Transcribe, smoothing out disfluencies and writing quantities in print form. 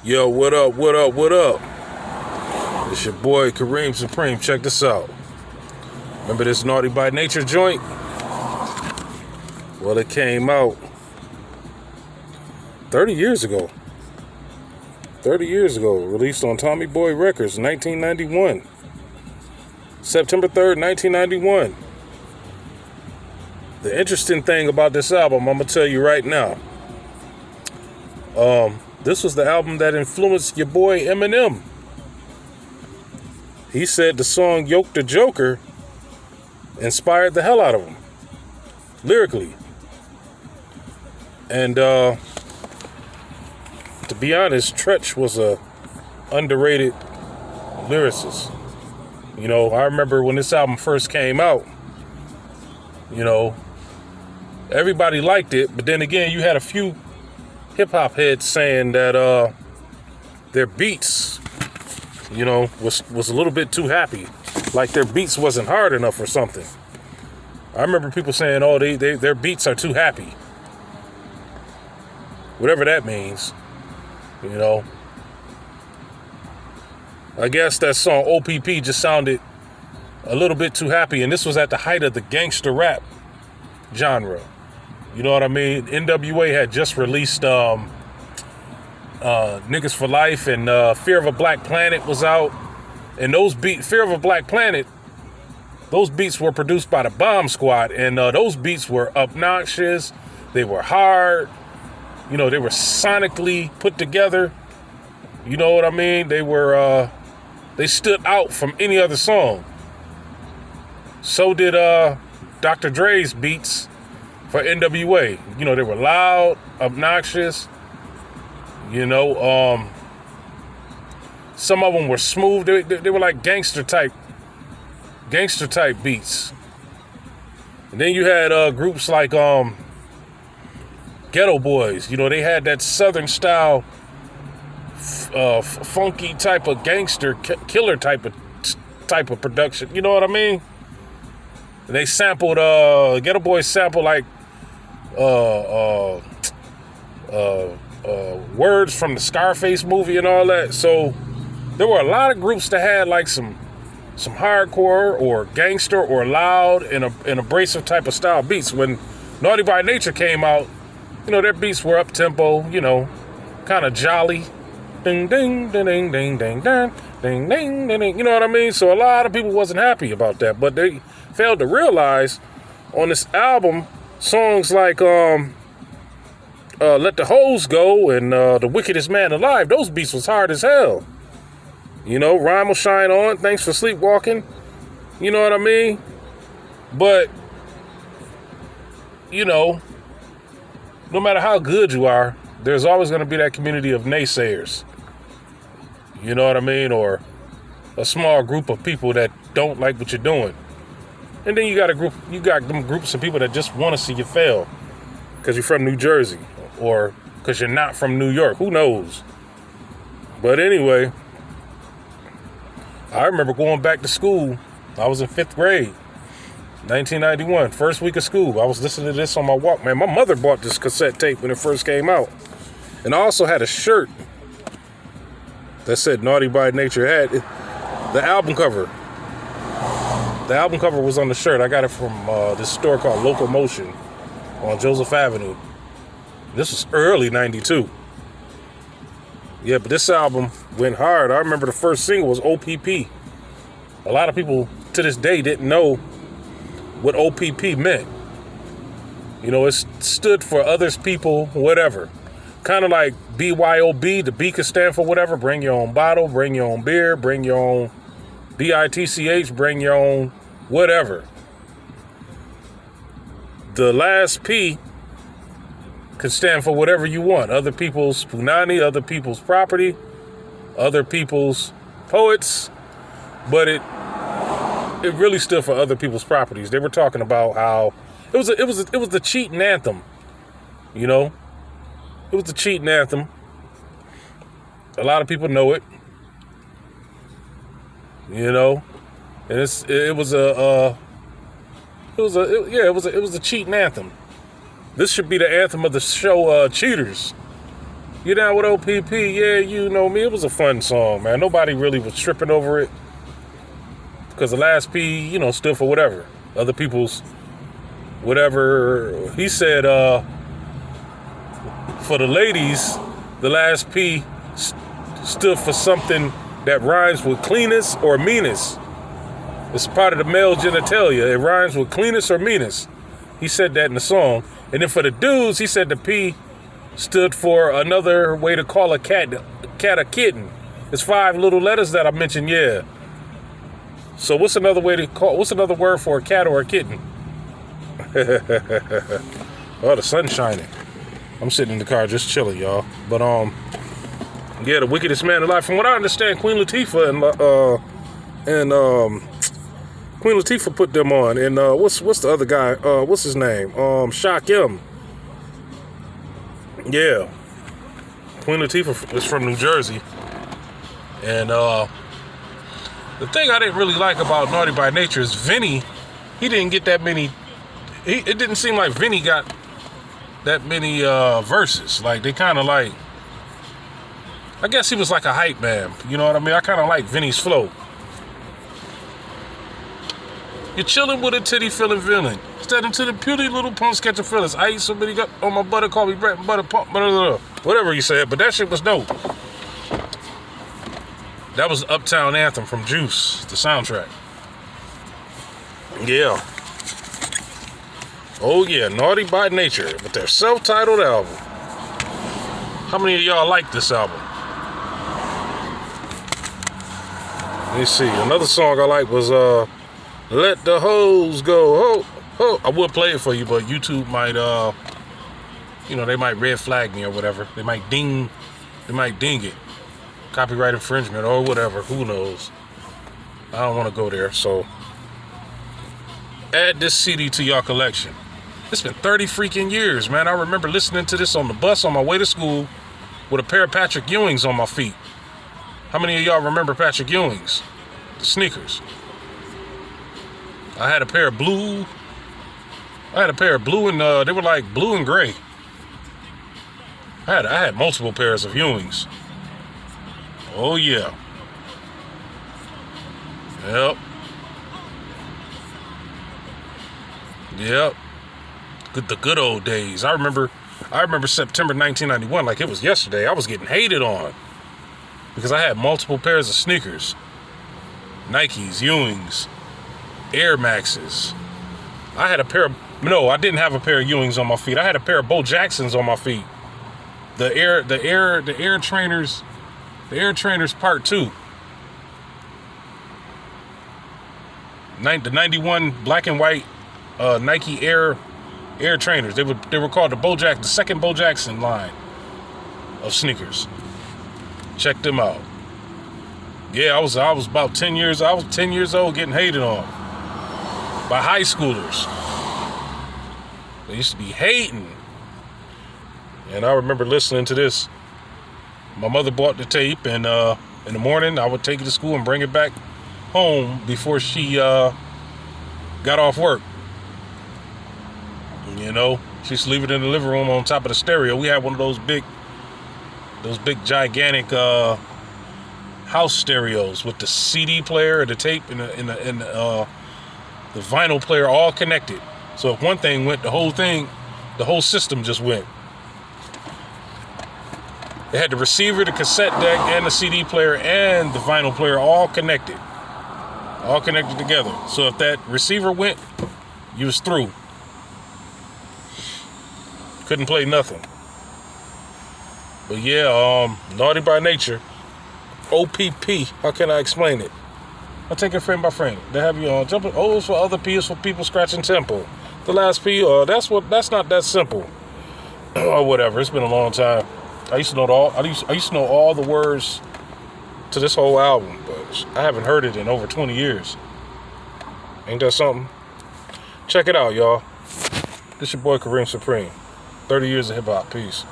Yo, what up, what up, what up? It's your boy Kareem Supreme. Check this out. Remember this Naughty by Nature joint? Well, it came out 30 years ago. 30 years ago. Released on Tommy Boy Records, 1991. September 3rd, 1991. The interesting thing about this album, I'm going to tell you right now. This was the album that influenced your boy Eminem. He said the song Yoke the Joker inspired the hell out of him, lyrically. And to be honest, Tretch was a underrated lyricist. You know, I remember when this album first came out, you know, everybody liked it, but then again, you had a few hip-hop heads saying that their beats, you know, was a little bit too happy. Like their beats wasn't hard enough or something. I remember people saying, oh, their beats are too happy. Whatever that means, you know. I guess that song OPP just sounded a little bit too happy, and this was at the height of the gangster rap genre. You know what I mean? NWA had just released Niggas for Life, and Fear of a Black Planet was out. And those Fear of a Black Planet, those beats were produced by the Bomb Squad, and those beats were obnoxious. They were hard. You know, they were sonically put together. You know what I mean? They were, they stood out from any other song. So did Dr. Dre's beats for NWA. You know, they were loud, obnoxious. You know, some of them were smooth. They were like gangster type beats. And then you had groups like Ghetto Boys. You know, they had that Southern style, funky type of gangster killer type of production. You know what I mean? And they sampled Ghetto Boys sampled like words from the Scarface movie and all that. So there were a lot of groups that had like some hardcore or gangster or loud and abrasive type of style beats. When Naughty by Nature came out, you know, their beats were up tempo, you know, kind of jolly. Ding ding ding ding ding ding ding ding ding ding. You know what I mean? So a lot of people wasn't happy about that, but they failed to realize on this album songs like Let the Hoes Go and The Wickedest Man Alive, those beats was hard as hell. You know, Rhyme Will Shine On, Thanks for Sleepwalking. You know what I mean? But, you know, no matter how good you are, there's always going to be that community of naysayers. You know what I mean? Or a small group of people that don't like what you're doing. And then you got them groups of people that just want to see you fail because you're from New Jersey or because you're not from New York. Who knows? But anyway, I remember going back to school. I was in 5th grade, 1991, first week of school. I was listening to this on my Walkman. My mother bought this cassette tape when it first came out. And I also had a shirt that said Naughty by Nature. Had the album cover. The album cover was on the shirt. I got it from this store called Locomotion on Joseph Avenue. This was early 92. Yeah, but this album went hard. I remember the first single was OPP. A lot of people to this day didn't know what OPP meant. You know, it stood for others, people, whatever. Kind of like BYOB. The B could stand for whatever. Bring your own bottle, bring your own beer, bring your own BITCH, bring your own whatever. The last P could stand for whatever you want. Other people's punani, other people's property, other people's poets. But it really stood for other people's properties. They were talking about how it was the cheating anthem. You know? It was the cheating anthem. A lot of people know it. You know? And it was a cheating anthem. This should be the anthem of the show Cheaters. You down with OPP? Yeah, you know me. It was a fun song, man. Nobody really was tripping over it. Because the last P, you know, stood for whatever. Other people's whatever. He said, for the ladies, the last P stood for something that rhymes with cleanest or meanest. It's part of the male genitalia. It rhymes with cleanest or meanest. He said that in the song. And then for the dudes, he said the P stood for another way to call a cat a kitten. It's 5 little letters that I mentioned, yeah. So what's another word for a cat or a kitten? Oh, the sun's shining. I'm sitting in the car just chilling, y'all. But yeah, the wickedest man alive. From what I understand, Queen Latifah and Queen Latifah put them on. And what's the other guy? What's his name? Shock M. Yeah. Queen Latifah is from New Jersey. And the thing I didn't really like about Naughty by Nature is Vinny, he didn't get that many. It didn't seem like Vinny got that many verses. Like, they kind of like, I guess he was like a hype man. You know what I mean? I kind of like Vinny's flow. You're chilling with a titty feeling villain. Instead into the purely little punks catching feelings. I eat so many gut on my butter, call me bread and butter pump, whatever he said, but that shit was dope. That was the Uptown Anthem from Juice, the soundtrack. Yeah. Oh yeah, Naughty by Nature with their self-titled album. How many of y'all like this album? Let me see. Another song I like was Let the Hoes Go. Ho. I would play it for you, but YouTube might they might red flag me or whatever. They might ding it. Copyright infringement or whatever. Who knows? I don't want to go there. So add this CD to your collection. It's been 30 freaking years, man. I remember listening to this on the bus on my way to school with a pair of Patrick Ewings on my feet. How many of y'all remember Patrick Ewings? The sneakers. I had a pair of blue and they were like blue and gray. I had multiple pairs of Ewings. Oh yeah. Yep. The good old days. I remember September 1991 like it was yesterday. I was getting hated on because I had multiple pairs of sneakers. Nikes, Ewings, Air Maxes. I didn't have a pair of Ewings on my feet. I had a pair of Bo Jacksons on my feet. The Air Trainers Part 2. The 91 black and white Nike Air Trainers. They were called the second Bo Jackson line of sneakers. Check them out. Yeah, I was about 10 years. I was 10 years old getting hated on by high schoolers. They used to be hating. And I remember listening to this. My mother bought the tape, and in the morning I would take it to school and bring it back home before she got off work. You know, she used to leave it in the living room on top of the stereo. We had one of those big gigantic house stereos with the CD player, the tape, and the vinyl player all connected. So if one thing went, the whole system just went. It had the receiver, the cassette deck, and the CD player, and the vinyl player all connected together. So if that receiver went, you was through. Couldn't play nothing. But yeah, Naughty by Nature, OPP. How can I explain it? I'll take it frame by frame. They have you on jumping O's for other P's for people scratching tempo. The last P, that's not that simple. Or whatever. It's been a long time. I used to know all the words to this whole album, but I haven't heard it in over 20 years. Ain't that something? Check it out, y'all. This your boy Kareem Supreme. 30 years of hip hop. Peace.